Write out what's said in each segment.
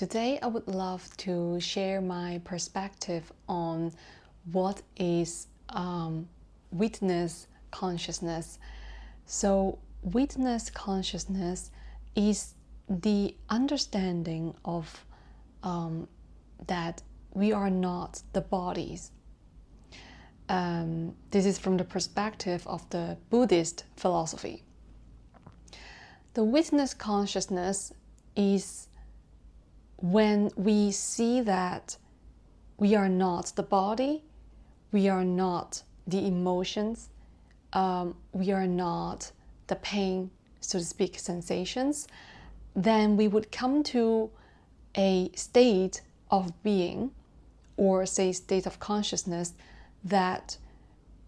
Today I would love to share my perspective on what is witness consciousness. So witness consciousness is the understanding of that we are not the bodies. This is from the perspective of the Buddhist philosophy. The witness consciousness is when we see that we are not the body, we are not the emotions, we are not the pain, so to speak, sensations, then we would come to a state of being, or say state of consciousness, that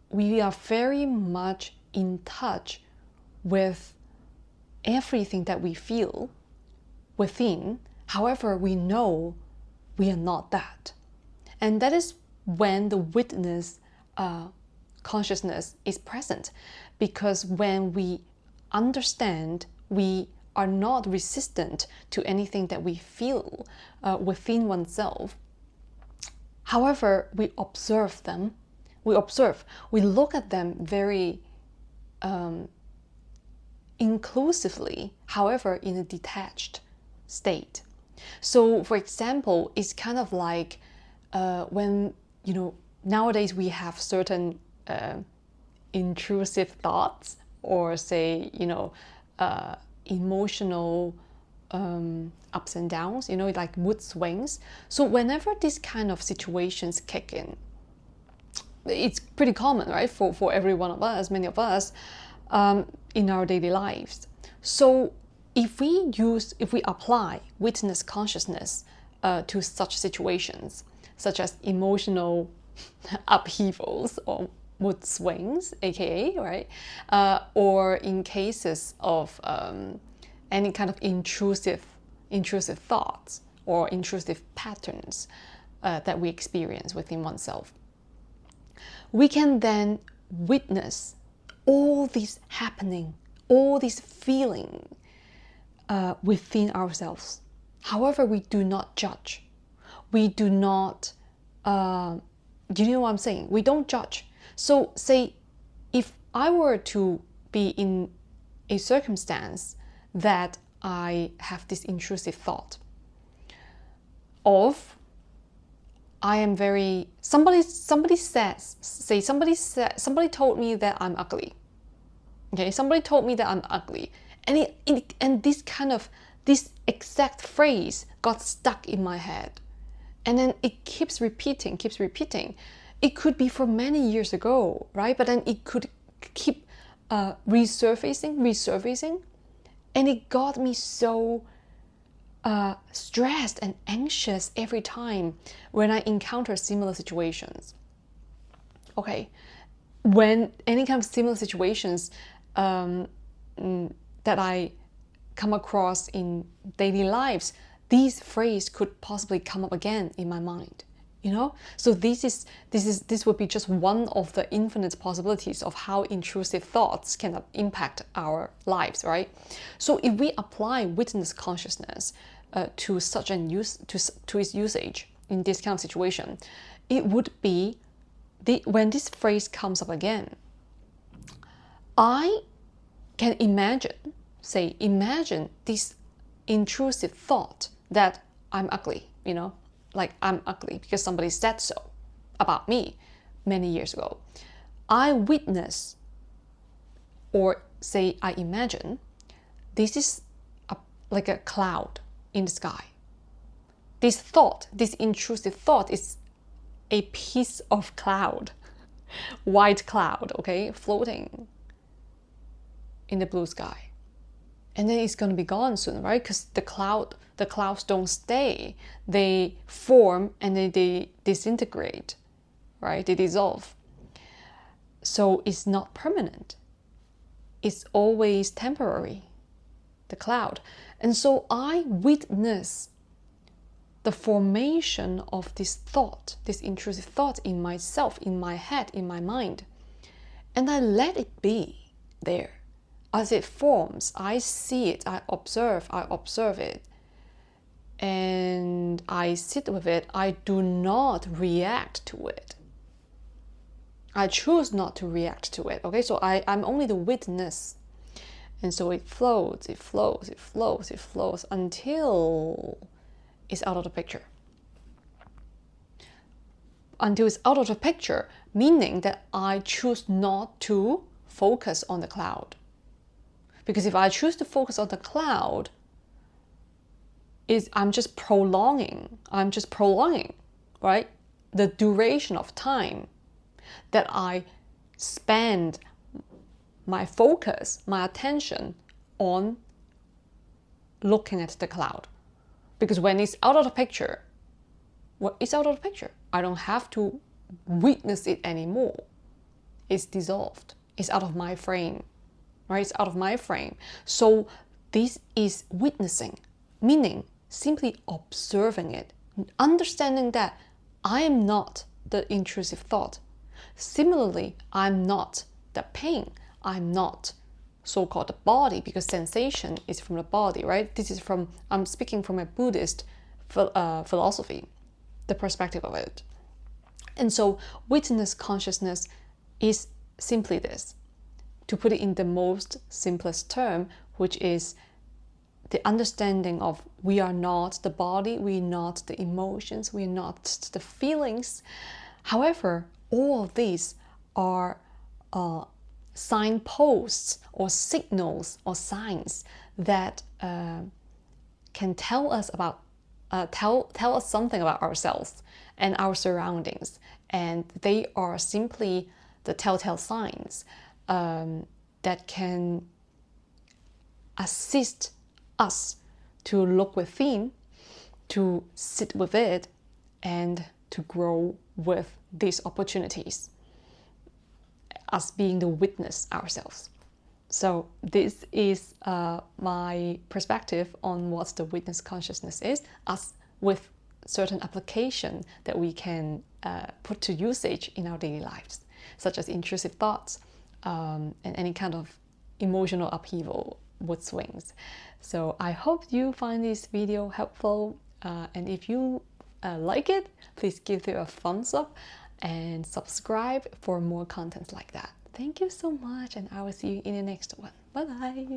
we are very much in touch with everything that we feel within. However, we know we are not that. And that is when the witness consciousness is present. Because when we understand we are not resistant to anything that we feel within oneself. However, we observe them. We look at them very inclusively, however, in a detached state. So, for example, it's kind of like when, nowadays we have certain intrusive thoughts, or say, emotional ups and downs, like mood swings. So whenever these kind of situations kick in, it's pretty common, right, for every one of us, many of us, in our daily lives. So if we apply witness consciousness to such situations, such as emotional upheavals or mood swings, aka, right, or in cases of any kind of intrusive thoughts or intrusive patterns that we experience within oneself, we can then witness all this happening, all this feeling within ourselves. However, we do not judge. We do not, do you know what I'm saying? We don't judge. So say, if I were to be in a circumstance that I have this intrusive thought of, I am very, somebody told me that I'm ugly. Okay, somebody told me that I'm ugly. And this exact phrase got stuck in my head. And then it keeps repeating. It could be from many years ago, right? But then it could keep resurfacing. And it got me so stressed and anxious every time when I encounter similar situations. Okay, when any kind of similar situations that I come across in daily lives, these phrases could possibly come up again in my mind. So this would be just one of the infinite possibilities of how intrusive thoughts can impact our lives, right? So if we apply witness consciousness to such to its usage in this kind of situation, it would be when this phrase comes up again, I can imagine this intrusive thought that I'm ugly, like I'm ugly because somebody said so about me many years ago. I witness, or say I imagine, this is like a cloud in the sky. This intrusive thought is a piece of cloud, white cloud, okay, floating in the blue sky. And then it's going to be gone soon, right? Because the clouds don't stay. They form and then they disintegrate, right? They dissolve. So it's not permanent. It's always temporary, the cloud. And so I witness the formation of this thought, this intrusive thought in myself, in my head, in my mind. And I let it be there. As it forms, I see it, I observe it. And I sit with it, I do not react to it. I choose not to react to it. Okay, so I'm only the witness. And so it floats, it flows, it flows, it flows until it's out of the picture. Until it's out of the picture, meaning that I choose not to focus on the cloud. Because if I choose to focus on the cloud, I'm just prolonging, right? The duration of time that I spend my focus, my attention on looking at the cloud. Because when it's out of the picture, well, it's out of the picture. I don't have to witness it anymore. It's dissolved. It's out of my frame, right? It's out of my frame. So this is witnessing, meaning simply observing it, understanding that I am not the intrusive thought. Similarly, I'm not the pain. I'm not so-called the body, because sensation is from the body, right? I'm speaking from a Buddhist philosophy, the perspective of it. And so witness consciousness is simply this, to put it in the most simplest term, which is the understanding of we are not the body, we're not the emotions, we're not the feelings. However, all of these are signposts or signals or signs that can tell us something about ourselves and our surroundings, and they are simply the telltale signs that can assist us to look within, to sit with it, and to grow with these opportunities, us being the witness ourselves. So this is my perspective on what the witness consciousness is, us with certain application that we can put to usage in our daily lives, such as intrusive thoughts and any kind of emotional upheaval, mood swings. So I hope you find this video helpful, and if you like it, please give it a thumbs up and subscribe for more content like that. Thank you so much, and I will see you in the next one. Bye bye.